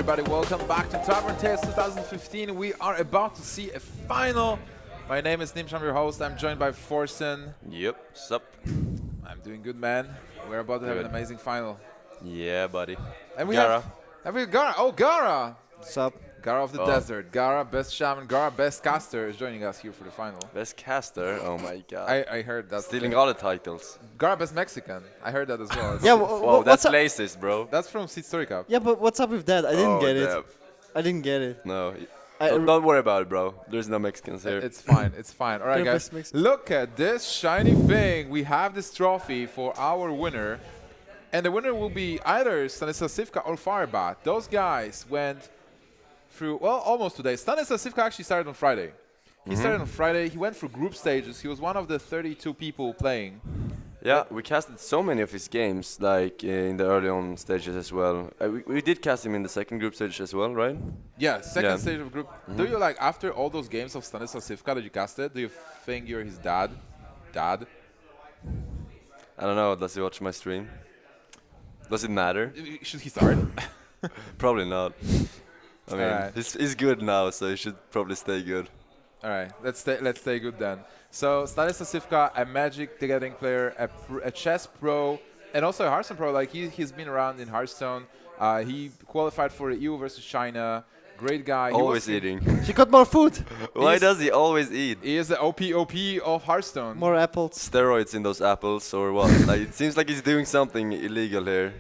everybody, welcome back to Tavern Tales 2015. We are about to see a final. My name is Nimsh, I'm your host. I'm joined by Forsen. Yep, sup? I'm doing good, man. We're about to have an amazing final. Yeah, buddy. And we Gara. have we Gara. Oh, Gara! Sup? Gara of the desert. Gara, best shaman. Gara, best caster is joining us here for the final. Best caster? Oh my god. I heard that. Stealing all the titles. Gara, best Mexican. I heard that as well. Yeah, Whoa, that's laces, bro. That's from Seed Story Cup. Yeah, but what's up with that? I didn't get damn. it. I didn't get it. No. Don't worry about it, bro. There's no Mexicans here. It's fine. It's fine. All right, They're guys. best mix- Look at this shiny thing. We have this trophy for our winner. And the winner will be either Stancifka or Firebat. Those guys went through, well, almost today. Stancifka actually started on Friday. He started on Friday. He went through group stages. He was one of the 32 people playing. Yeah, we casted so many of his games, like in the early on stages as well. We did cast him in the second group stage as well, right? Yeah, second Yeah. stage of group. Do you, like, after all those games of Stancifka that you casted, do you think you're his dad? Dad? I don't know. Does he watch my stream? Does it matter? Should he start? Probably not. I mean, Alright. he's good now, so he should probably stay good. All right, let's stay good then. So Stancifka, a Magic the Gathering player, a chess pro, and also a Hearthstone pro. Like he's been around in Hearthstone. He qualified for the EU versus China. Great guy. He Always was- eating. She got more food, Why does he always eat? He is the OP of Hearthstone. more apples. Steroids in those apples or what? Like it seems like he's doing something illegal here.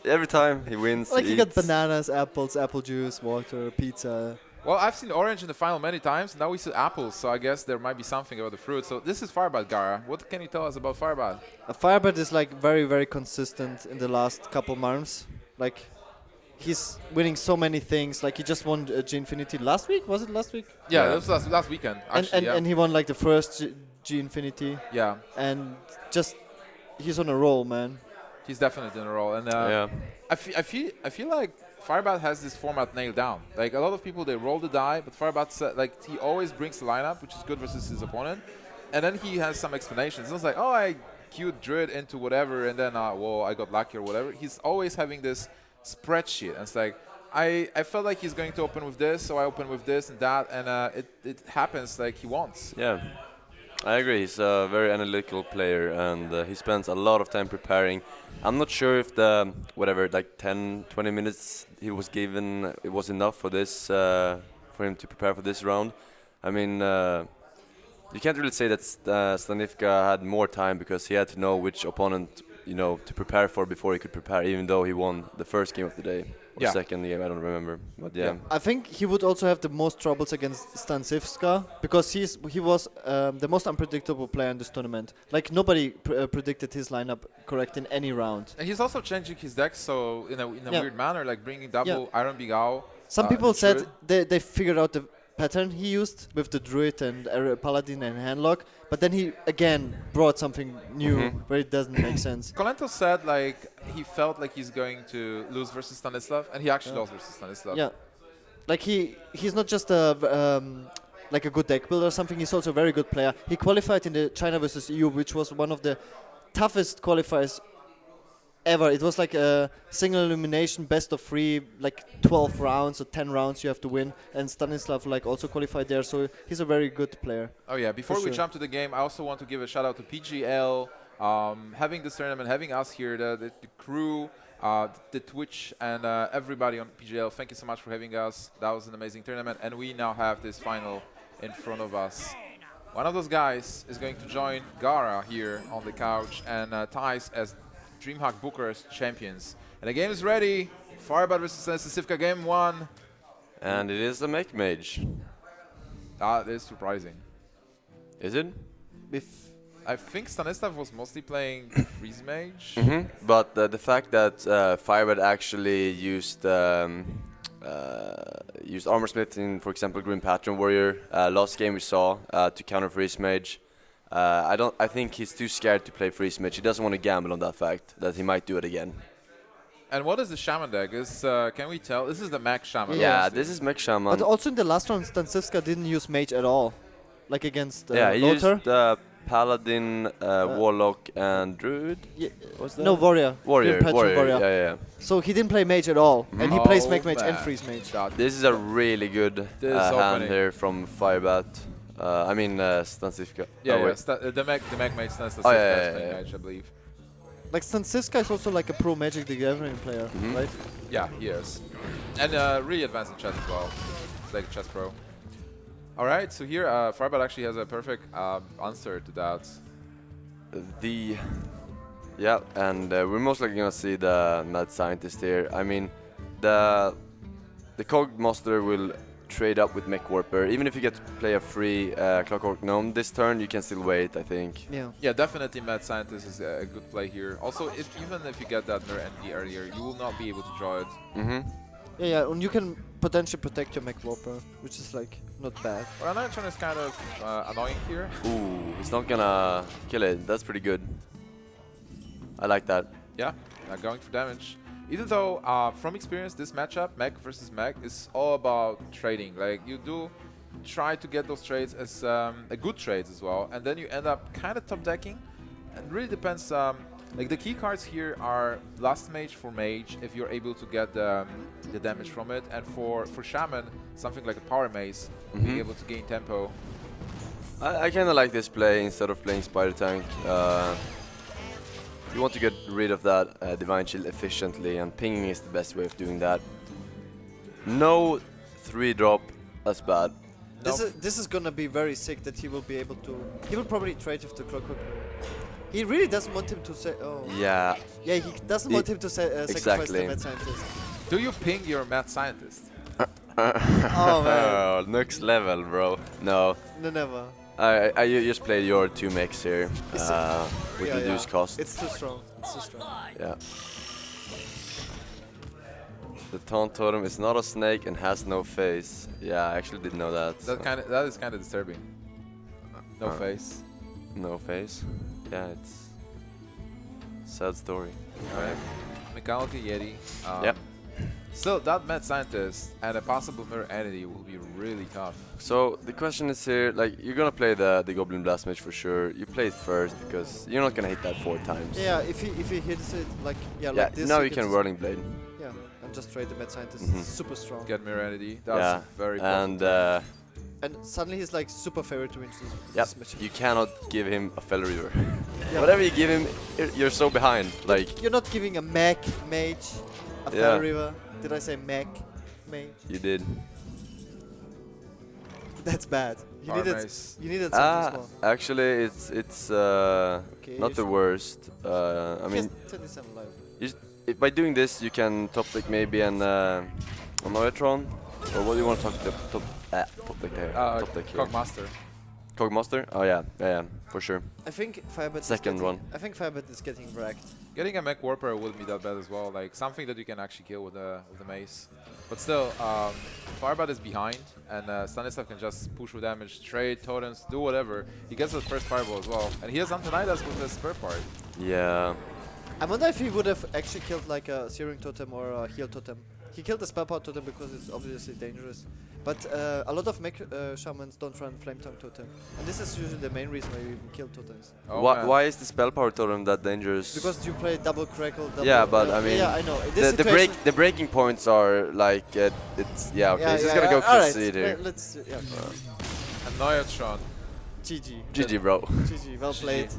Every time he wins, Like he you got eats. bananas, apples, apple juice, water, pizza. Well, I've seen orange in the final many times. Now we see apples, so I guess there might be something about the fruit. So this is Firebat, Gara. What can you tell us about Firebat? Firebat is like very, very consistent in the last couple months. Like he's winning so many things. Like he just won G Infinity last week. Was it last week? Yeah, Yeah. that was last weekend. And Actually, and he won like the first G Infinity. yeah, And just he's on a roll, man. he's definitely in a role. And Yeah. I feel like Firebat has this format nailed down. Like a lot of people, they roll the die, but Firebat like he always brings the lineup, which is good versus his opponent, and then he has some explanations. It's not like, oh, I queued Druid into whatever, and then well, I got lucky or whatever. He's always having this spreadsheet, and it's like I felt like he's going to open with this, so I open with this and that, and it happens like he wants. Yeah, I agree. He's a very analytical player, and he spends a lot of time preparing. I'm not sure if the like 10, 20 minutes he was given it was enough for this for him to prepare for this round. I mean, you can't really say that Stancifka had more time because he had to know which opponent to prepare for before he could prepare, even though he won the first game of the day or Yeah. second game. I don't remember, but yeah. I think he would also have the most troubles against Stancifka because he was the most unpredictable player in this tournament. Like nobody predicted his lineup correct in any round. And he's also changing his deck, so in a Yeah. weird manner, like bringing double Iron Big Owl. Some people said Druid. they figured out the pattern he used with the Druid and Paladin and Handlock, but then he again brought something new where it doesn't make sense. Colento said like he felt like he's going to lose versus Stanislav, and he actually lost versus Stanislav. Yeah, like he's not just like a good deck builder or something. He's also a very good player. He qualified in the China versus EU, which was one of the toughest qualifiers ever. It was like a single elimination, best of 3, like 12 rounds or 10 rounds you have to win. And Stanislav like also qualified there, so he's a very good player. Oh yeah. Before we sure. jump to the game, I also want to give a shout out to PGL, having this tournament, having us here, the crew, the Twitch, and everybody on PGL. Thank you so much for having us. That was an amazing tournament, and we now have this final in front of us. One of those guys is going to join Gara here on the couch, and Thijs as DreamHack Bucharest champions. And the game is ready. Firebat versus Stancifka, game 1. And it is a make mage. That is surprising. Is it? I think Stanislav was mostly playing Freeze Mage. But the fact that Firebat actually used Armorsmith in, for example, Green Pattern Warrior last game we saw to counter Freeze Mage. I think he's too scared to play Freeze Mage. He doesn't want to gamble on that fact that he might do it again. And what is the Shaman deck? Can we tell? This is the Max Shaman. Yeah, obviously. this is Mech Shaman. But also in the last round, Stancifka didn't use Mage at all, like against Yeah, he Lothar. used Paladin, Warlock, and Druid. Yeah, What's that? no, Warrior. Warrior. Patron Warrior. Warrior. Yeah. So he didn't play Mage at all, and he plays Mech Mage and man. Freeze Mage. This is a really good This hand opening. here from Firebat. I mean, Stancifka. Yeah, Oh, yeah. wait. The Mac makes sense. Oh, yeah. Mage, I believe. Like Stancifka is also like a pro Magic the Gathering player, right? Yeah, he is. And really advanced in chess as well. He's like a chess pro. All right, so here Firebat actually has a perfect answer to that. Yeah, and we're most likely gonna see the mad scientist here. I mean, the Cog Master will trade up with Mech Warper. Even if you get to play a free Clockwork Gnome this turn, you can still wait, I think. Yeah. Yeah, definitely Mad Scientist is a good play here. Also, even if you get that Mirror Envy earlier, you will not be able to draw it. Yeah, and you can potentially protect your Mech Warper, which is like not bad. Well, Another is kind of annoying here. Ooh, he's not gonna kill it. That's pretty good. I like that. Yeah, going for damage. Even though, from experience, this matchup, Mech versus Mech, is all about trading. Like, you do try to get those trades as a good trades as well, and then you end up kind of top decking. And really depends. Like the key cards here are Blast Mage for Mage, if you're able to get the damage from it, and for Shaman, something like a Power Mace, being able to gain tempo. I kind of like this play instead of playing Spider Tank. You want to get rid of that Divine Shield efficiently, and pinging is the best way of doing that. No 3-drop, that's bad. This is gonna be very sick that he will be able to. He will probably trade with the Clockwork. He really doesn't want him to say. Oh. Yeah. Yeah, he doesn't want him to sacrifice Exactly. the Mad Scientist. Do you ping your Mad Scientist? Oh man. Next level, bro. No. No, never. I just played your 2 mechs here with Yeah, reduced cost. It's too strong. It's too strong. Yeah. The Taunt Totem is not a snake and has no face. Yeah, I actually didn't know that. That is kind of disturbing. No face. No face. Yeah, it's sad story. Alright. Mechanical Yeti. Yep. So that Mad Scientist and a possible Mirror Entity will be really tough. So the question is here, like, you're gonna play the Goblin Blast Mage for sure. You play it first because you're not gonna hit that 4 times. Yeah, if he hits it like like this. Now he you can just- Whirling Blade. Yeah, and just trade the Mad Scientist. It's super strong. Get Mirror Entity. That's Yeah, very and And suddenly he's like super favorite to win yep, this match. you cannot give him a Fel Reaver. Yeah. Whatever you give him, you're so behind. Like, You're not giving a Mech Mage a Yeah. Fell River. Did I say Mech Mage? you did. That's bad. You Power needed Mace. something small. Actually, it's Okay, not the worst. I He has mean, 27 life. by doing this, you can top deck maybe an Noetron, or what do you want to top deck here? Top deck here. Cogmaster. Cogmaster? Oh yeah, for sure. I think Firebat Second one. I think Firebat is getting wrecked. Getting a Mech Warper wouldn't be that bad as well. Like something that you can actually kill with the mace. But still, Firebat is behind, and Stanislav can just push with damage, trade, totems, do whatever. He gets the first fireball as well. And he has Antonidas with the spare part. Yeah. I wonder if he would have actually killed like a Searing Totem or a Heal Totem. He killed the Spell Power Totem because it's obviously dangerous. But a lot of mech shamans don't run Flame Tongue Totem. And this is usually the main reason why you even kill totems. Oh, man. Why is the Spell Power Totem that dangerous? Because you play double Crackle, double... Yeah, but I mean, yeah, I know. In this situation- the breaking points are like it's okay. Yeah, He's just yeah, gonna go alright, concede here. let's... Yeah, And Neutron. GG. GG, bro. GG, well played.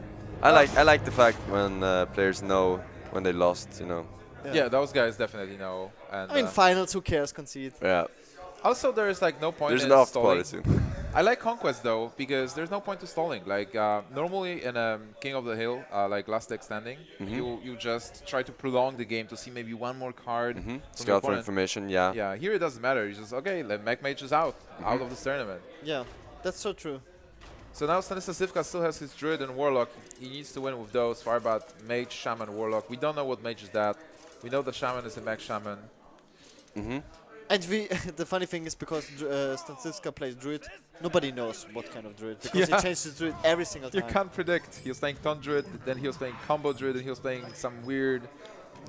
I like the fact when players know when they lost, you know. Yeah, those guys definitely know. And I mean, finals, who cares, concede. Yeah. also, there is like no point There's in an after stalling. party soon. I like Conquest though, because there's no point to stalling. Like normally in King of the Hill, like last deck standing, you just try to prolong the game to see maybe one more card. From the Scout for opponent. information, yeah. Yeah, here it doesn't matter. You just okay, let Mech Mage is out of this tournament. Yeah, that's so true. So now Stancifka still has his Druid and Warlock. He needs to win with those. Firebat, Mage, Shaman, Warlock. We don't know what Mage is that. We know the Shaman is a Mech Shaman. And we, the funny thing is because Stancifka plays Druid, nobody knows what kind of Druid because he changes his Druid every single You time. can't predict. He was playing Taunt Druid, then he was playing Combo Druid, and he was playing some weird...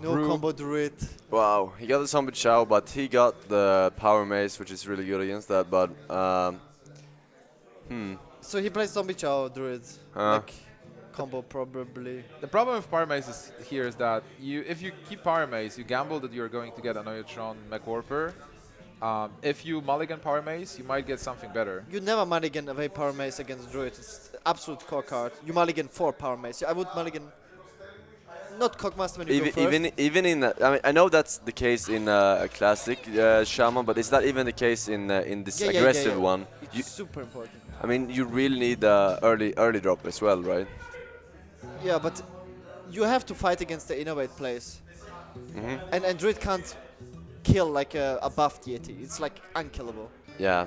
No brew. combo Druid. Wow, he got the Zombie Chow, but he got the Power Mace, which is really good against that, but So he plays Zombie Chow Druid. Like combo probably. The problem with Power Maze is here is that if you keep Power Maze, you gamble that you're going to get an Oyotron Mech Warper. If you mulligan Power Maze, you might get something better. You never mulligan away Power Mace against Druid. It's absolute core card. You mulligan 4 Power Mace. I would mulligan not Cockmaster when you go first. Even in I mean I know that's the case in a classic shaman, but it's not even the case in this aggressive one. It's super important. I mean you really need early drop as well, right? Yeah, but you have to fight against the innovate plays. And Druid can't kill like a buff deity. It's like unkillable. Yeah.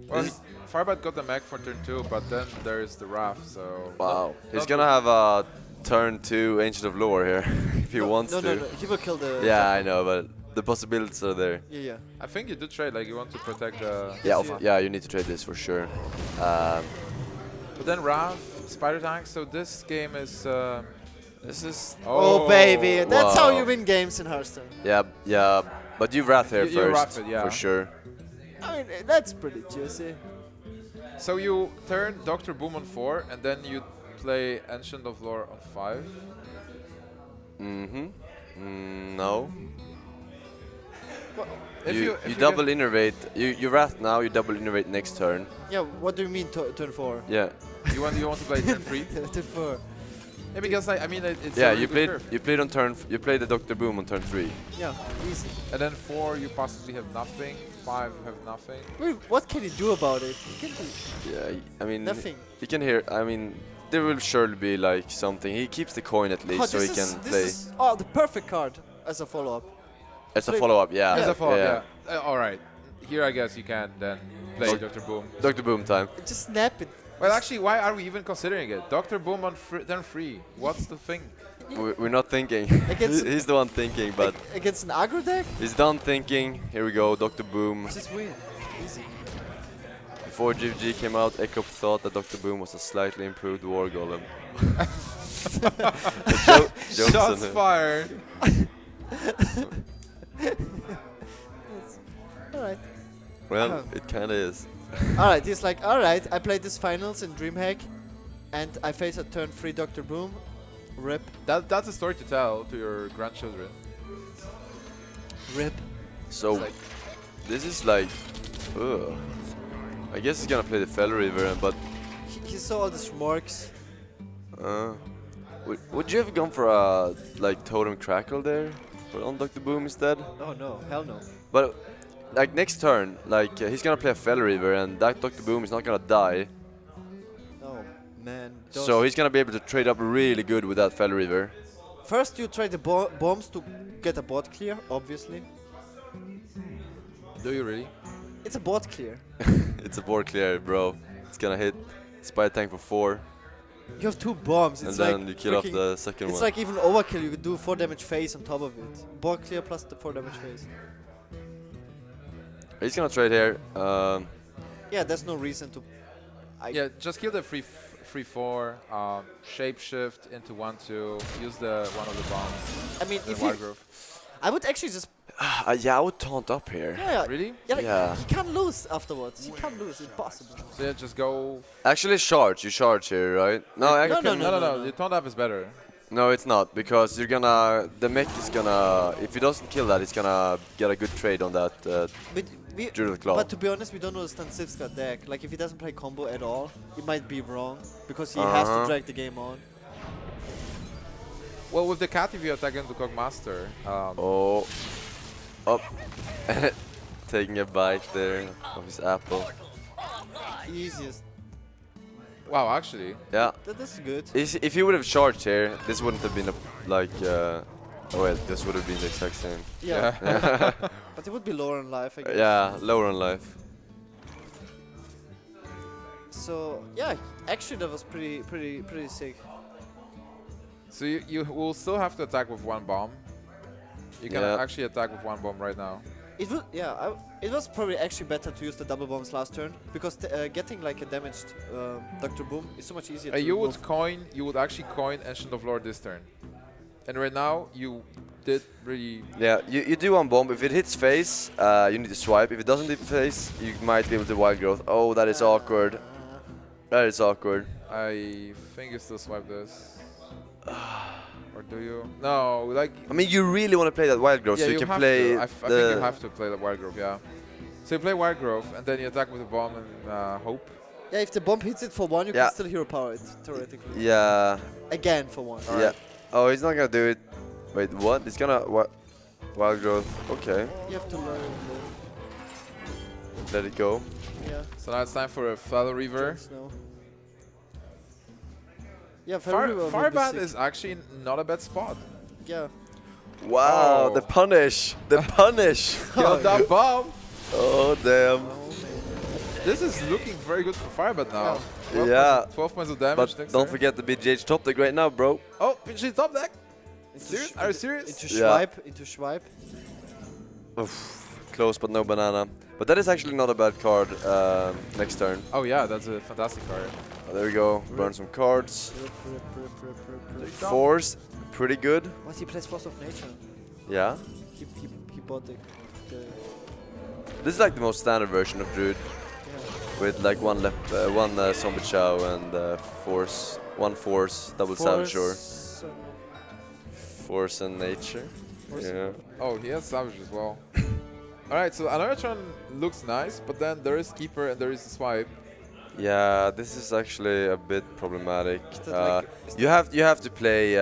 Well, Firebat got the mech for turn 2, but then there's the Wrath, so... Wow. He's gonna have a turn 2 Ancient of Lore here, if he wants to. No, he will kill the... Yeah, I know, but the possibilities are there. Yeah. I think you do trade, like you want to protect the... Yeah, you need to trade this for sure. But then Wrath, Spider Tank, so this game is... This is... Oh, baby, that's how Wow. you win games in Hearthstone. Yeah, but you Wrath here You Wrath first, it, yeah. for sure. I mean, that's pretty juicy. So you turn Dr. Boom on 4, and then you play Ancient of Lore on 5. No. If You get- double innervate. You Wrath now, you double innervate next turn. Yeah, what do you mean turn 4? Yeah. You want to play turn 3? Turn 4. Yeah, because I mean it's Yeah, a really good curve. you played on turn you played the Dr. Boom on turn 3. Yeah, easy. And then 4 you possibly have nothing, 5 you have nothing. Wait, what can he do about it? He can do Yeah, I mean nothing. You can hear I mean there will surely be like something. He keeps the coin at least so he can play This is the perfect card as a follow-up. as a follow-up, yeah. As a follow-up, yeah. Alright. Here I guess you can then play Dr. Boom. Dr. Boom time. Just snap it. Well, actually, why are we even considering it? Dr. Boom on turn 3. What's the thing? We're not thinking. Against- He's the one thinking, but Against an aggro deck? he's done thinking. Here we go, Dr. Boom. Just win. Easy. Before GFG came out, Echo thought that Dr. Boom was a slightly improved War Golem. Jokes on Shots him. fired! Alright. Well, it kinda is. Alright, he's like, alright, I played this finals in DreamHack and I face a turn 3 Dr. Boom. Rip. That's a story to tell to your grandchildren. Rip. So, this is like... Ugh. I guess he's gonna play the Fell River, but... He saw all the smorks. Would you have gone for a like Totem Crackle there? But on Dr. Boom instead? Oh no, hell no. But like next turn, like he's gonna play a Fell River and that Dr. Boom is not gonna die. Oh man. So he's gonna be able to trade up really good with that Fell River. First you try the bombs to get a bot clear, obviously. Do you really? It's a bot clear. It's a board clear, bro. It's gonna hit Spider Tank for 4. You have 2 bombs. It's And then like you kill off freaking- the second It's one. like even overkill. You could do 4 damage phase on top of it. Bot clear plus the 4 damage phase. He's gonna trade here. Yeah, there's no reason to. Yeah, just kill the 3/4, shapeshift into 1/2, use the one of the bombs. I mean, the if Wild you, Growth. I would actually just. Yeah, I would taunt up here. Yeah, Really? Yeah, like, Yeah. he can't lose afterwards. He can't lose. Impossible. So yeah, just go. Actually, charge. You charge here, right? No, actually, No. The taunt up is better. no, it's not because you're gonna. The mech is gonna. If he doesn't kill that, he's gonna get a good trade on that Druid Claw. But to be honest, we don't know the Stancifka deck. Like, if he doesn't play combo at all, it might be wrong because he has to drag the game on. Well, with the cat, if you attack into Cogmaster, Oh, up, taking a bite there of his apple. Easiest. wow, actually, Yeah, That's good. if he would have charged here, this wouldn't have been a like. Oh wait, this would have been the exact same. Yeah. But it would be lower in life, I guess. Yeah, lower on life. So yeah, actually that was pretty sick. so you will still have to attack with 1 bomb. You can Yeah. actually attack with 1 bomb right now. It would, yeah. It was probably actually better to use the double bombs last turn because getting like a damaged Dr. Boom is so much easier. To You remove. would actually coin Ancient of Lore this turn. And right now, you did really... Yeah, you do one bomb. If it hits face, you need to swipe. If it doesn't hit face, you might be able to wild growth. Oh, that is awkward. That is awkward. I think you still swipe this. Or do you? No, like... I mean, you really want to play that wild growth, yeah, so you you can have play to. I think you have to play the wild growth, yeah. So you play wild growth, and then you attack with a bomb and hope. Yeah, if the bomb hits it for 1, you Yeah. can still hero power it, theoretically. Yeah. Again for 1. Yeah. Alright. Oh, he's not gonna do it. Wait, what? He's gonna what? Wild growth. Okay. You have to learn. Let it go. Yeah. So now it's time for a Feather Reaver. Jon Snow. Yeah, Feather Reaver would be Firebat sick. is actually not a bad spot. Yeah. Wow, Oh. the punish. The punish. Kill that bomb! Oh, damn. This is looking very good for Firebat now. 12 Yeah. Points, 12 points of damage. But next don't turn. forget the BGH top deck right now, bro. Oh, PG top deck! Into Serious? Are you serious? Into Yeah. Schweib. Into Schweib. Oof. Close, but no banana. But that is actually not a bad card next turn. Oh yeah, that's a fantastic card. Oh, there we go. Burn some cards. Force, pretty good. What, he plays Force of Nature? Yeah. He bought the This is like the most standard version of Druid, yeah. with like one Zombie Chow and Force, one Force, double Savage or Force and Nature. Yeah. Oh, he has Savage as well. Alright, so Anarchon looks nice, but then there is Keeper and there is the Swipe. Yeah, this is actually a bit problematic. Is that like- You have to play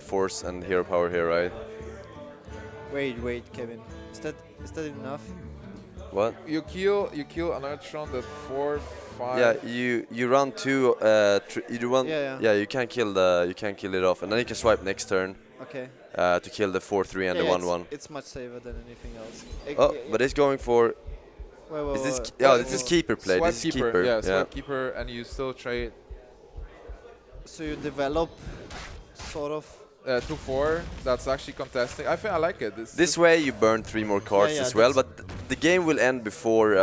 Force and Hero Power here, right? Wait, Kevin. Is that enough? What? You kill Anarchon at 4, 5. Yeah, you run two. You run. Yeah. You can kill it off, and then you can swipe next turn Okay. to kill the 4/3 and the 1/1. It's much safer than anything else. Oh, but it's going for. Wait, Is this? wait. Yeah, this is keeper play. Swipe This is Keeper. keeper. Yeah, Swipe Keeper, and you still trade So you develop sort of. 2-4. That's actually contesting. I think I like it. This way you burn 3 more cards Yeah, as well, that's- but the game will end before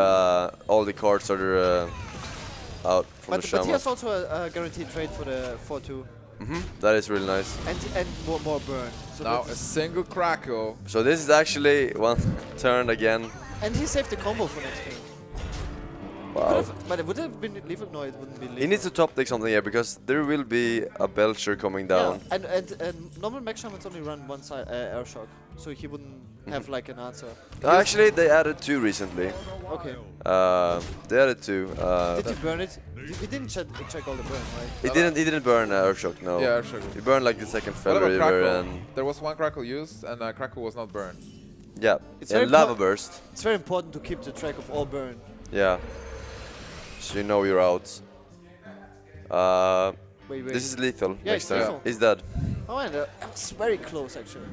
all the cards are out from the But he shaman. has also a guaranteed trade for the 4/2 That is really nice. and more burn. So now a that's- single Crackle. So this is actually one turn again. and he saved the combo for next turn. Wow. But it would have been lethal. No, it wouldn't be lethal. He needs to top deck something here because there will be a Belcher coming down. Yeah, and normal mech shamans only run one side air shock, so he wouldn't have like an answer. Actually, they added 2 recently. Okay. They added 2. Did he burn it? He didn't check all the burn, right? He didn't burn Earthshock, no. Yeah, sure. He burned like the second What Feather about River Crackle? and There was one Crackle used, and Crackle was not burned. yeah, It's very and Lava impor- Burst. It's very important to keep the track of all burn. Yeah. So you know you're out. Wait. This is lethal. Yeah, next it's time. lethal. He's dead. Oh, and it's very close actually.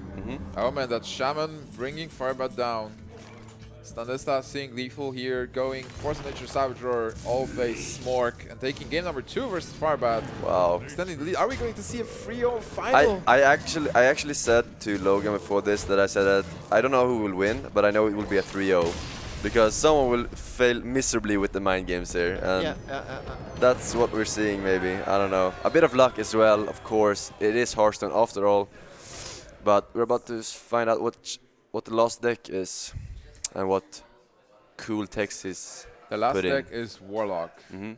Oh man, that Shaman bringing Firebat down. Stanista seeing lethal here, going Force of Nature, Savage Roar, all face Smork, and taking game number 2 versus Firebat. Wow. Extending the lead. Are we going to see a 3-0 final? I actually said to Logan before this that I said that I don't know who will win, but I know it will be a 3-0. Because someone will fail miserably with the mind games here. And Yeah. that's what we're seeing maybe. I don't know. A bit of luck as well, of course. It is Hearthstone after all. But we're about to find out what the last deck is. And what cool text is The last put in. deck is Warlock.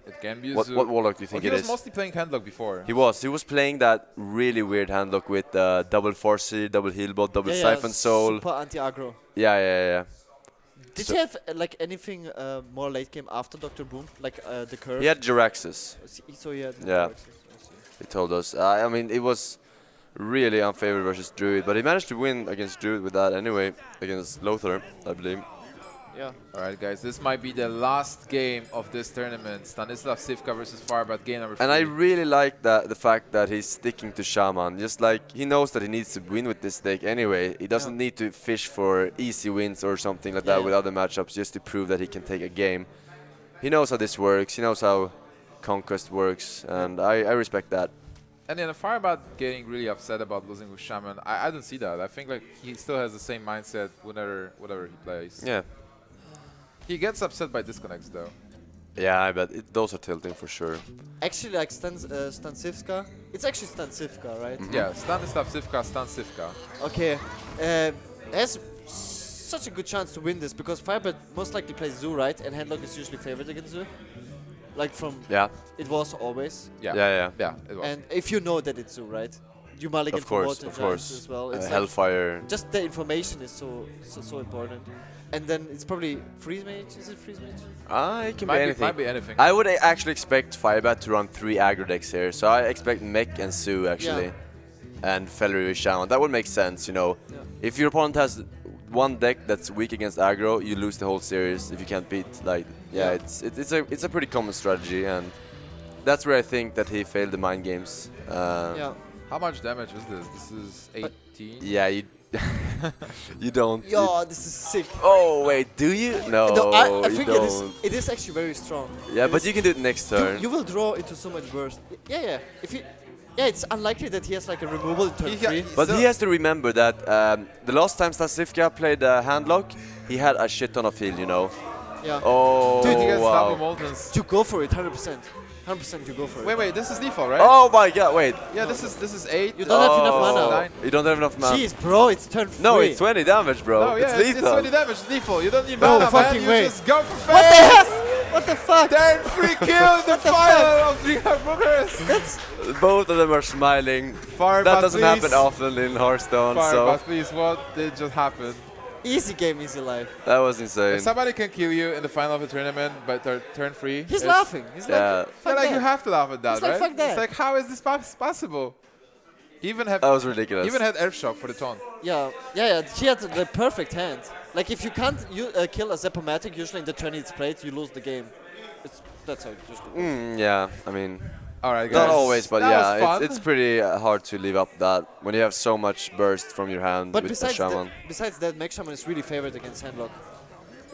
It can be a What Zoo. Warlock do you think he it was is? mostly playing Handlock before. He was playing that really weird handlock with double Farseer, double Healbot, double Siphon Soul. Super anti-aggro. Yeah. Did So- he have like anything more late game after Dr. Boom? Like the curve? He had Jiraxxus, So he had Yeah. Axis, I see. he told us. I mean, it was really unfavored versus Druid, but he managed to win against Druid with that anyway, against Lothar, I believe. Yeah. Alright guys, this might be the last game of this tournament. Stancifka versus Firebat, game number 3. And I really like the fact that he's sticking to Shaman. Just like, he knows that he needs to win with this deck anyway. He doesn't need to fish for easy wins or something like that Yeah. with other matchups just to prove that he can take a game. He knows how this works, he knows how Conquest works, and I respect that. And then Firebat getting really upset about losing with Shaman. I don't see that. I think like he still has the same mindset whatever he plays. Yeah. He gets upset by disconnects though. Yeah, I bet those are tilting for sure. Actually, like Stancifka. It's actually Stancifka, right? Yeah, Stancifka. Okay. Has such a good chance to win this because Firebat most likely plays Zoo, right? And Handlock is usually favored against Zoo. like from Yeah, it was always. Yeah. yeah. Yeah, it was. And if you know that it's so, right? You mulligan Of for course, Molten of Giants course. as well. It's like Hellfire. just the information is so important. And then it's probably freeze mage. Is it freeze mage? It can be might anything. be anything. I would actually expect Firebat to run 3 aggro decks here, so I expect Mech and Sue actually, and Fellery Shaman. That would make sense, you know. Yeah. If your opponent has one deck that's weak against aggro, you lose the whole series if you can't beat. Like, yeah, it's a pretty common strategy, and that's where I think that he failed the mind games. Yeah. How much damage is this? This is 18. Yeah, you you don't. Yo, this is sick. Oh wait, do you? No, I you think don't. it is actually very strong. Yeah, It but is- you can do it next turn. You will draw into so much burst. Yeah. If you, it's unlikely that he has like a removal in turn He- 3. But So- he has to remember that the last time Stancifka played Handlock, he had a shit ton of heal, you know. Yeah. Oh, Dude, he gets double wow. Moltens. You go for it, 100%. 100% you go for it. Wait, this is default, right? Oh my god, wait. Yeah, this is 8. You don't have enough Oh, mana. Nine. You don't have enough mana. Jeez, bro, it's turn 3. No, it's 20 damage, bro. No, yeah, it's it's lethal. 20 damage, it's default. You don't need No mana, fucking man. You way. just go for What the face. heck? What the fuck? Then free kill in the the final of the Bookers. That's Both of them are smiling. Firebat, That doesn't please. happen often in Hearthstone, Firebat, so please. What did just happen? easy game, easy life. that was insane. If somebody can kill you in the final of a tournament by turn 3, He's it's- laughing. He's Yeah. like, Yeah, fuck like you that. have to laugh at that, It's like, right? fuck that. It's like, how is this possible? He even That was ridiculous. even had Earth Shock for the taunt. Yeah. He had the perfect hand. Like if you can't kill a Zap-O-Matic, usually in the turn it's played, you lose the game. That's how it usually goes. Yeah, I mean, All right, guys. not always, but That was yeah, fun. it's pretty hard to leave up that when you have so much burst from your hand But with the besides Shaman. that, Mech Shaman is really favored against Handlock.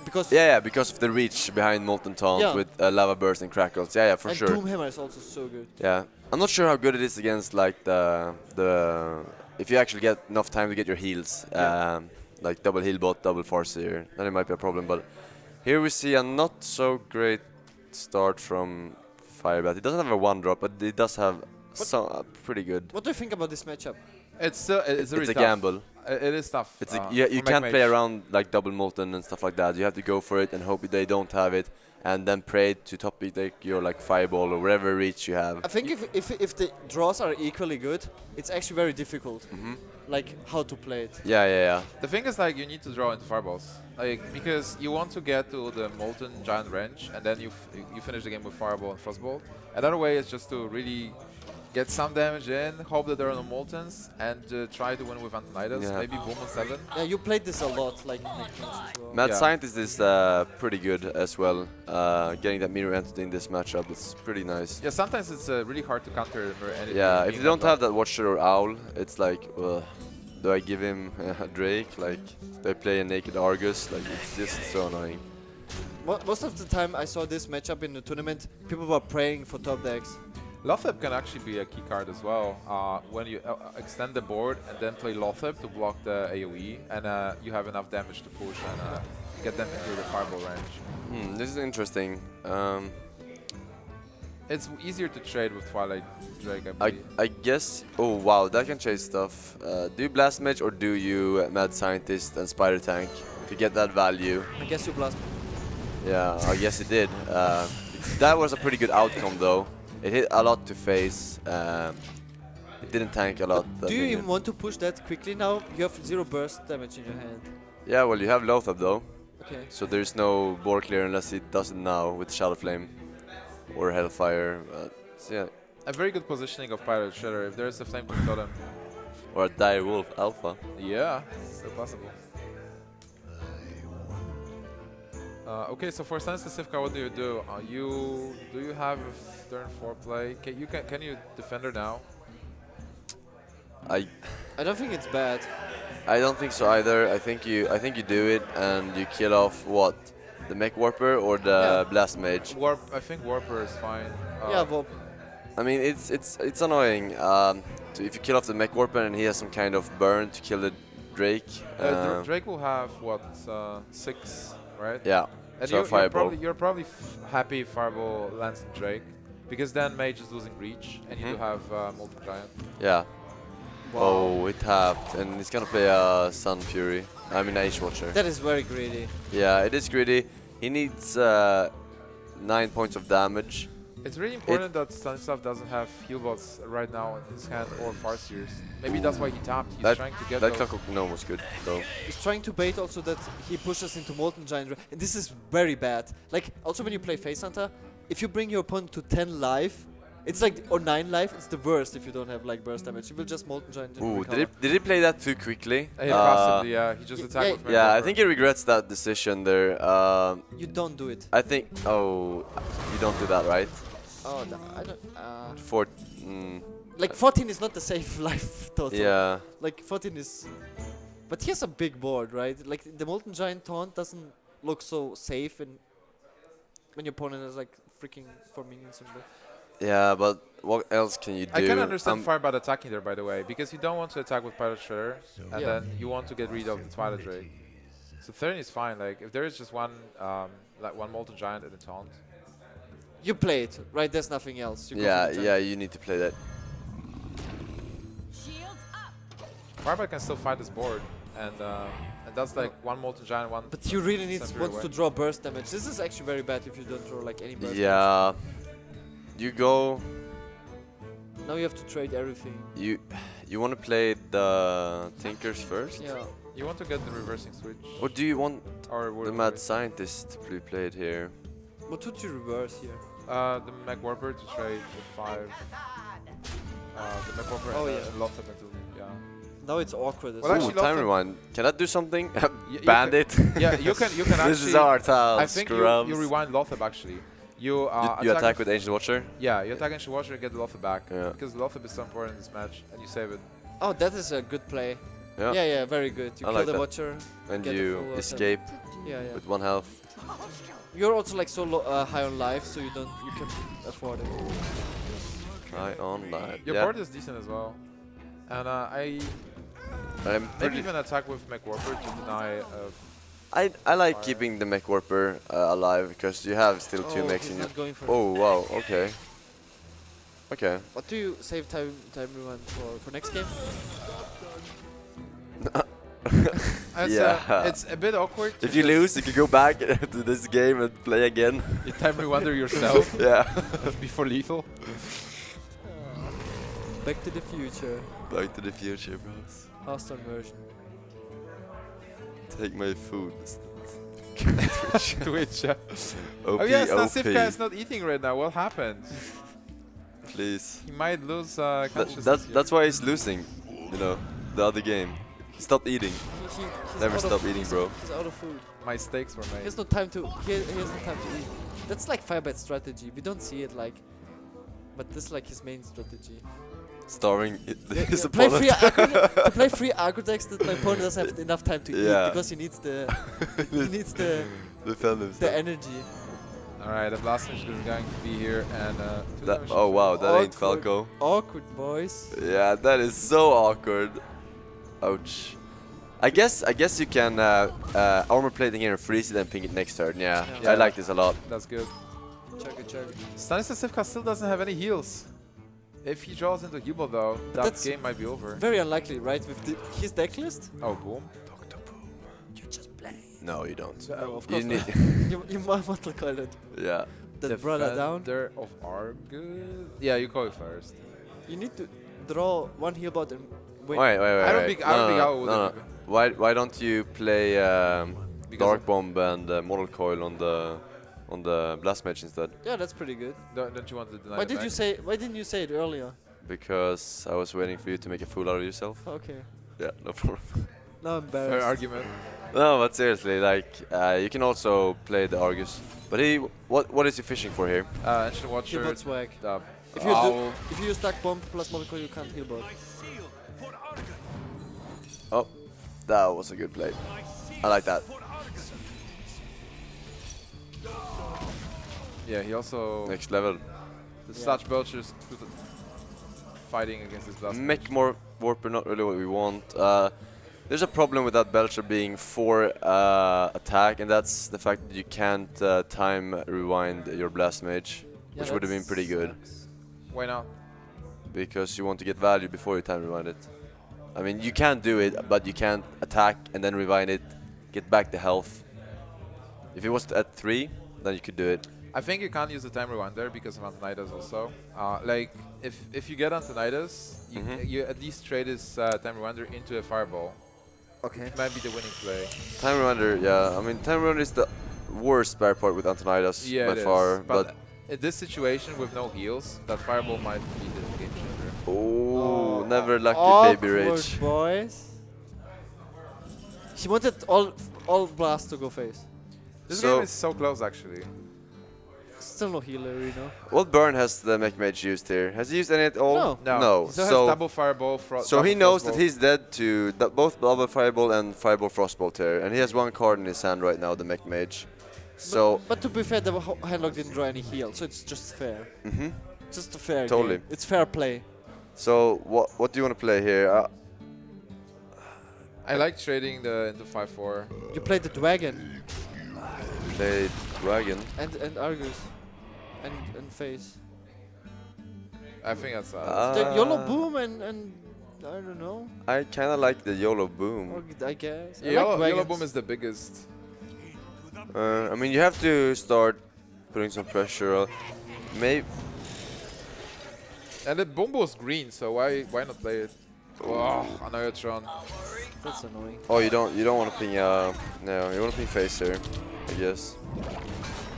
Because Yeah, because of the reach behind Molten Taunt Yeah. with Lava Burst and Crackles. Yeah, for and sure. Doomhammer is also so good. Yeah, I'm not sure how good it is against like the if you actually get enough time to get your heals, like double heal bot, double Farseer, then it might be a problem. But here we see a not so great start from Firebat. It doesn't have a 1-drop, but it does have some pretty good. What do you think about this matchup? It's really It's a tough. gamble. It is tough. It's you for can't Mech play Mage. around like double Molten and stuff like that. You have to go for it and hope they don't have it, and then pray to top beat your like Fireball or whatever reach you have. I think if the draws are equally good, it's actually very difficult. Like how to play it. Yeah. The thing is, like, you need to draw into fireballs, like, because you want to get to the Molten Giant range, and then you finish the game with Fireball and Frostbolt. Another way is just to really get some damage in, hope that there are no Moltens, and try to win with Antonidas, Yeah. maybe Boom on 7. Yeah, you played this a lot, like Mech Mage as well. Mad Yeah. Scientist is pretty good as well. Getting that mirror entity in this matchup is pretty nice. Yeah, sometimes it's really hard to counter anything. Yeah, if being you don't unlocked. have that Watcher or Owl, it's like, do I give him a Drake? Like, do I play a Naked Argus? Like, it's just so annoying. Most of the time I saw this matchup in the tournament, people were praying for top decks. Lothep can actually be a key card as well. When you extend the board and then play Lothep to block the AoE, and you have enough damage to push and get them into the fireball range. This is interesting. It's easier to trade with Twilight Drake, I believe. I guess. Oh wow, that can chase stuff. Do you Blast Mage or do you Mad Scientist and Spider Tank to get that value? I guess you blast. Yeah, I guess it did. That was a pretty good outcome though. It hit a lot to face. It didn't tank a lot. that Do you minion. even want to push that quickly now? You have 0 burst damage in your hand. Yeah, well you have Lothab though, Okay. so there's no board clear unless it does it now with Shadow Flame or Hellfire. So yeah, A very good positioning of Pirate Shredder. If there's a Flame King Totem, or a Dire Wolf Alpha. yeah, still possible. Okay, so for Stancifka, what do you do? Do you have turn 4 play? Can you defender now? I don't think it's bad. I don't think so either. I think you do it and you kill off what? The Mech Warper or the Blast Mage? I think Warper is fine. Yeah, well, I mean it's annoying. If you kill off the Mech Warper and he has some kind of burn to kill the Drake. Drake will have what 6, right? Yeah. And So Fireball. you're probably happy Fireball lands on Drake, because then Mage is losing reach, and you do have Molten Giant. Yeah. wow. Oh, it tapped, and he's gonna play a Sun Fury. I mean, Ace Watcher. That is very greedy. Yeah, it is greedy. He needs 9 points of damage. It's really important that Stanislav doesn't have heal bots right now in his hand or Farseers. Maybe that's why he tapped. He's trying to get that those. Clockwork Gnome was good though. He's trying to bait also that he pushes into Molten Giant. And this is very bad. Like, also when you play Face Hunter, if you bring your opponent to 10 life, it's like, or 9 life, it's the worst if you don't have like burst damage. You will just Molten Giant and Ooh, recover. did he play that too quickly? Possibly, yeah. He just attacked with Yeah, I Megaport. think he regrets that decision there. You don't do it. I think. Oh, you don't do that, right? Oh, I don't. For. Like 14 is not the safe life total. Yeah. Like 14 is. But he has a big board, right? Like the Molten Giant taunt doesn't look so safe, and when your opponent has like freaking 4 minions on the. Yeah, but what else can you do? I can understand Firebat attacking there, by the way, because you don't want to attack with Pilot Shredder, and Yeah. then you want to get rid of the Twilight Drake. So 13 is fine. Like if there is just one, like one Molten Giant and a taunt. You play it, right? There's nothing else. You go Yeah, for the giant. yeah, you need to play that. Firebat can still fight this board, and that's like one Molten Giant, one. But you really need Sentry wants away. to draw burst damage. This is actually very bad if you don't draw like any burst damage. Yeah. You go. Now you have to trade everything. You want to play the Thinkers first? Yeah. You want to get the reversing switch, Or do you want or the Mad Scientist to be played here? What would you reverse here? the Mech Warper to trade with 5. The Mech Warper Oh, and yeah. Lothar into, yeah. Now it's awkward as Well, well. Ooh, actually, time Lothar- rewind. Can I do something? you Bandit. Yeah, you can actually. This is our town. I think scrubs. you rewind Lothar actually. You You attack with Ancient Watcher? Yeah, you attack Ancient Watcher and get the Lothar back. Yeah. Because Lothar is so important in this match, and you save it. Oh, that is a good play. Yeah. Yeah, very good. You I kill like the that. Watcher. And get the you full escape Yeah. with 1 health. You're also like so high on life, so you can afford it. High on life. Your Yeah. board is decent as well. And I I'm maybe pretty even attack with Mech Warper to deny. I like Fire. keeping the Mech Warper alive because you have still 2 Oh, mechs he's in your. not going for it. Oh wow, okay. Okay. What do you save time rewind for next game? It's a bit awkward. If you lose, you can go back to this game and play again. you time rewinder yourself Yeah. before lethal. Back to the Future. Back to the future, bros. Hearthstone version. Take my food. Twitch. Yeah. OP, Oh yeah, OP. Stancifka is not eating right now. What happened? Please. He might lose consciousness. That's why he's losing. You know, the other game. Stop eating. He's Never out of- stop eating, bro. He's out of food. My steaks were He made. has no time to. He has no time to eat. That's like Firebat strategy. We don't see it like, but this is like his main strategy. Starving his Yeah, play opponent. to play free aggro decks that my opponent doesn't have enough time to Yeah. eat because he needs the Defend himself. energy. Alright, the blast mage is going to be here and Oh wow, that ain't Awkward. Falco. Awkward boys. Yeah, that is so awkward. Ouch. I guess you can armor plating here and freeze it and ping it next turn. Yeah, Yeah. I like this a lot. That's good. Chug. Stancifka still doesn't have any heals. If he draws into Hubel though, that that's- game might be over. Very unlikely, right? With his deck list. Oh, boom. You just play. No, you don't. No, of You course need. not. you might want to call it Yeah. the brother down. Defender of Argus. Yeah, you call it first. You need to draw 1 heal bot and win. Wait. I don't think I would. No. Why don't you play Because Dark of- Bomb and Mortal Coil on the Blast Mage instead? Yeah, that's pretty good. Don't you want to deny Why it did back? you say? Why didn't you say it earlier? Because I was waiting for you to make a fool out of yourself. Okay. Yeah, no problem. Now I'm Fair embarrassed. argument. No, but seriously, like you can also play the Argus. But what is he fishing for here? Ancient Heal Watcher. bot swag. The If you Owl. if you use Dark Bomb plus Molecule, you can't heal bot. Oh, that was a good play. I like that. Yeah, he also. Next level. The Sludge Belchers fighting against this blast. Mech more Warper, not really what we want. There's a problem with that Belcher being 4 attack, and that's the fact that you can't time rewind your Blast Mage, Yeah, which would have been that pretty good, sucks. Why not? because you want to get value before you time rewind it. I mean, you can do it, but you can't attack and then rewind it, get back the health. If it was at 3, then you could do it. I think you can't use the time rewinder because of Antonidas also. Like, if you get Antonidas, you at least trade this time rewinder into a fireball. Okay. It might be the winning play. Time Runner, yeah. I mean, Time Runner is the worst spare part with Antonidas Yeah, by it far. is. But in this situation with no heals, that fireball might be the game changer. Oh, never lucky baby Awkward, rage. boys. He wanted all blasts to go face. This So- game is so close, actually. Still no healer, you know. What burn has the mech mage used here? Has he used any at all? No. No. He still has double fireball. So he knows that he's dead to both double fireball and fireball frostbolt here, and he has one card in his hand right now, the mech mage. So But to be fair, the handlock didn't draw any heal, so it's just fair. Just a fair Totally. game. It's fair play. so what do you want to play here? I like trading the into 5/4. You played the dragon Play dragon. and Argus and face. I think that's The YOLO boom and I don't know. I kind of like the YOLO Or boom. I guess. I Yellow, like Yellow dragons. Boom is the biggest. I mean, you have to start putting some pressure on. Maybe. And the bomb was green, so why not play it? Oh, Annoyatron. That's annoying. Oh, you don't want to ping. No, you want to ping face here, I guess.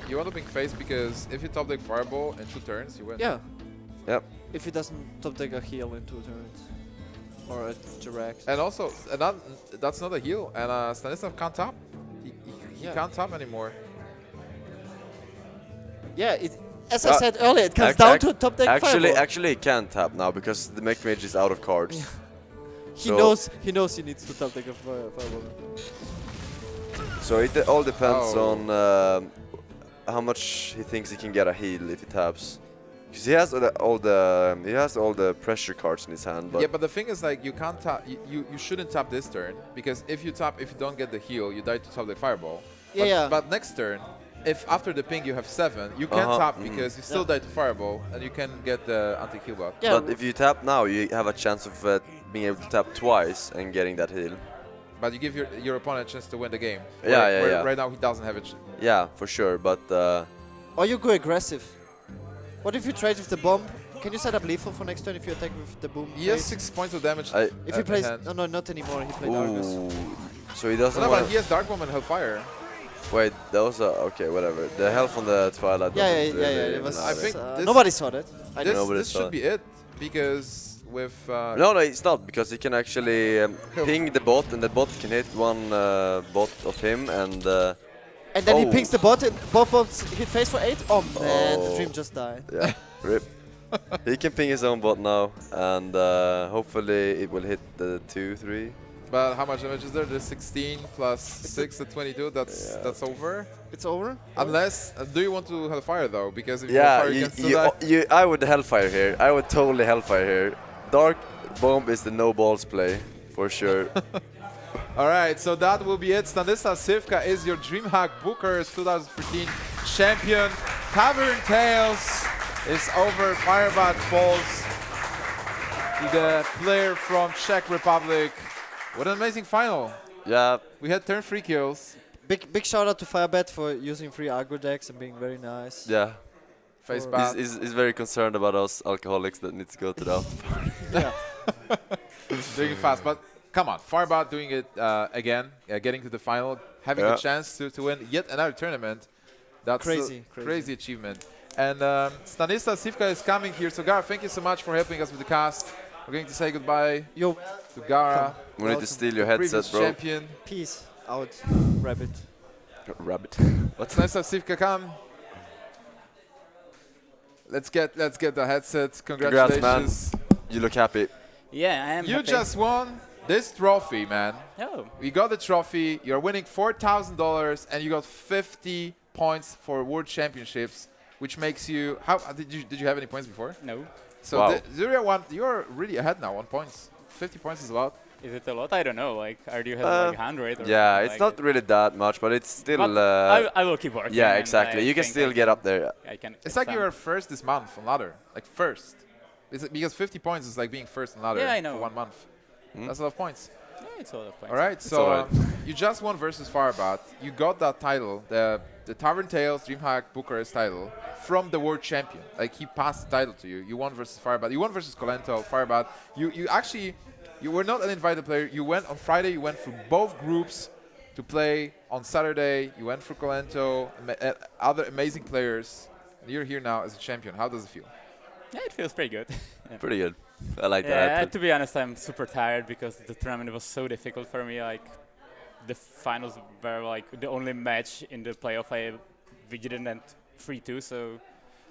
You want to ping face because if you top deck Fireball in 2 turns, you win. Yeah. Yep. If he doesn't top deck a heal in 2 turns. Or a Jirax. And also, that's not a heal. And Stanislav can't top. He Yeah. can't top anymore. Yeah, as I said earlier, it comes down to top deck Fireball. Actually, he can't tap now because the mech mage is out of cards. He So- knows he needs to top deck a Fireball. So it all depends Oh. on how much he thinks he can get a heal if he taps. Because he has all the pressure cards in his hand. But Yeah, but the thing is, like, you can't tap. You shouldn't tap this turn because if you don't get the heal, you die to top deck Fireball. Yeah, but, yeah. But next turn, if after the ping you have 7, you can tap because you still die to Fireball and you can get the anti-heal bot. Yeah, But if you tap now, you have a chance of being able to tap twice and getting that heal. But you give your opponent a chance to win the game. Yeah, yeah. Right now he doesn't have it. Yeah, for sure. But or you go aggressive. What if you trade with the bomb? Can you set up lethal for next turn if you attack with the boom? He has phase? 6 points of damage. If he in plays, hand. no, not anymore. He played Argus. ooh, so he doesn't. No, wanna, but he has Dark Bomb and Hellfire. wait, that was okay. Whatever. The health on the Twilight. Yeah, doesn't yeah. really It was. I think this- nobody saw that. I This, know. Nobody this saw should it. be it because with No, it's not because he can actually ping the bot, and the bot can hit one bot of him, and And then he Oh. pings the bot, and both bots hit face for 8. Oh man, the Oh. dream just died. yeah, rip. He can ping his own bot now, and hopefully it will hit the 2, 3. but how much damage is there? There's 16 plus 6 at 22. That's over. It's over. Unless do you want to Hellfire though? Because if you Yeah, Hellfire, you can still die. I would Hellfire here. I would totally Hellfire here. Dark Bomb is the no balls play, for sure. All right, so that will be it. Stancifka is your DreamHack Bookers 2013 champion. Tavern Tales is over. Firebat falls to the player from Czech Republic. What an amazing final. Yeah, We had turn 3 kills. Big shout out to Firebat for using free aggro decks and being very nice. yeah. Face Or- back. He's very concerned about us alcoholics that need to go to the after party. Yeah. Doing it fast, but come on. Firebat doing it again, getting to the final, having Yeah. a chance to win yet another tournament. That's Crazy, a crazy. crazy achievement. And Stancifka is coming here. So Gara, thank you so much for helping us with the cast. We're going to say goodbye Yo, to Gara, We need to steal your headset, previous bro. champion. peace out, rabbit. Rabbit. What's Stancifka, come. Let's get the headset. Congrats, Congratulations. man. You look happy. Yeah, I am You happy. just won this trophy, man. Oh, You got the trophy. You're winning $4,000, and you got 50 points for World Championships, which makes you. How did you have any points before? no. So Wow. you're really ahead now on points. 50 points is a lot. Is it a lot? I don't know. Like, are you have like 100? Or Yeah, something it's like not that? really that much, but it's still. But I will keep working. Yeah, and exactly. I You can think still I get up there. I can. It's like expand. you were first this month on ladder, like first. Because 50 points is like being first on ladder Yeah, I know. for 1 month. That's a lot of points. Yeah, it's a lot of points. All right, It's so all right. you just won versus Firebat. You got that title, the Tavern Tales DreamHack Bucharest title, from the world champion. Like, he passed the title to you. You won versus Firebat. You won versus Colento, Firebat. You actually, you were not an invited player. You went on Friday. You went through both groups to play. On Saturday, you went through Colento, other amazing players. And you're here now as a champion. How does it feel? Yeah, it feels pretty good. Yeah. Pretty good. I like Yeah, that. to be honest, I'm super tired because the tournament was so difficult for me. Like, the finals were like the only match in the playoff we didn't end 3-2. So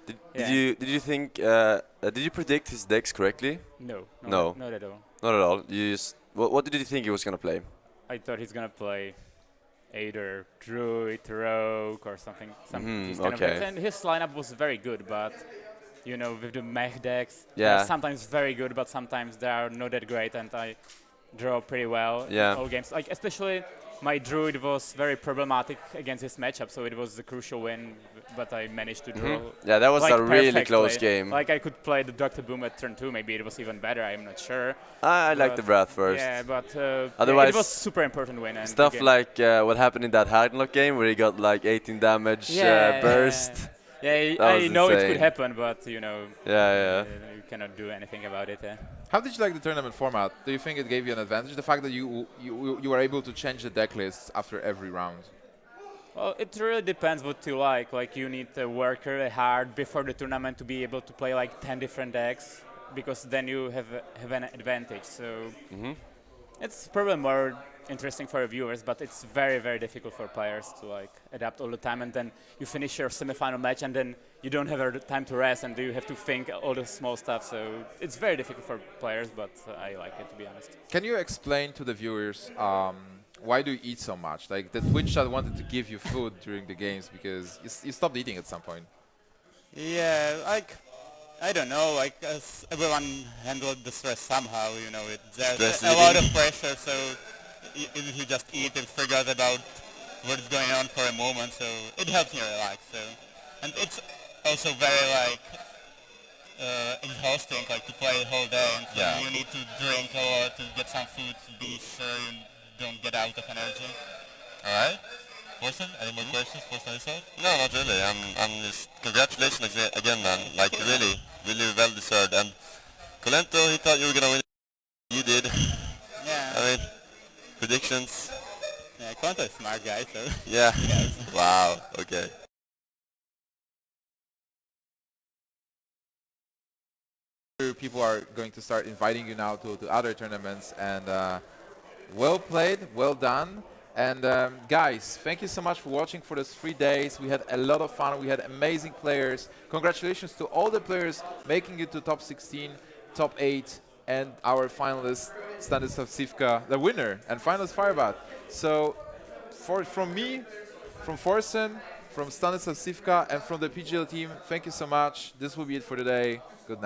Did, yeah. did you think did you predict his decks correctly? no, No. not at all. Not at all. You just what did you think he was gonna play? I thought he's gonna play either Druid, Rogue, or something. Mhm, These kind of okay. decks. And his lineup was very good, but you know, with the mech decks, Yeah. they're sometimes very good, but sometimes they are not that great, and I draw pretty well Yeah. in all games. Like, especially my Druid was very problematic against his matchup, so it was a crucial win, but I managed to draw. Yeah, that was like, a really perfectly. close game. Like, I could play the Dr. Boom at turn 2, maybe it was even better, I'm not sure. I like the But breath first. Yeah, but Otherwise, it was super important win. And the Stuff game- like what happened in that Hagenlock game where he got like 18 damage burst. Yeah, That I was know it insane. could happen, but you know, Yeah. you cannot do anything about it. How did you like the tournament format? Do you think it gave you an advantage? The fact that you were able to change the deck lists after every round? Well, it really depends what you like. Like, you need to work really hard before the tournament to be able to play like 10 different decks, because then you have an advantage. So it's probably more interesting for viewers, but it's very, very difficult for players to like adapt all the time. And then you finish your semifinal match, and then you don't have the time to rest, and you have to think all the small stuff. So it's very difficult for players, but I like it, to be honest. Can you explain to the viewers why do you eat so much? Like, the Twitch chat wanted to give you food during the games because you stopped eating at some point. Yeah, like, I don't know, like, as everyone handled the stress somehow, you know, there's Stress a lot eating. of pressure, so if you just eat and forget about what's going on for a moment, so it helps me relax, so. And it's also very, like, exhausting, like, to play the whole day, and so you need to drink a lot to get some food to be sure you don't get out of energy. Alright. Forsen, any more questions for Stanislav? No, not really. I'm just congratulations again, man. Like really well deserved. And Colento, he thought you were gonna win. You did. Yeah, I mean, predictions. yeah, Quanto is a smart guy, so. Yeah. Wow. Okay. People are going to start inviting you now to other tournaments, and well played, well done. And guys, thank you so much for watching for those 3 days. We had a lot of fun. We had amazing players. Congratulations to all the players making it to top 16, top 8, and our finalist, Stancifka, the winner, and finalist Firebat. So from me, from Forsen, from Stancifka, and from the PGL team, thank you so much. This will be it for today. Good night.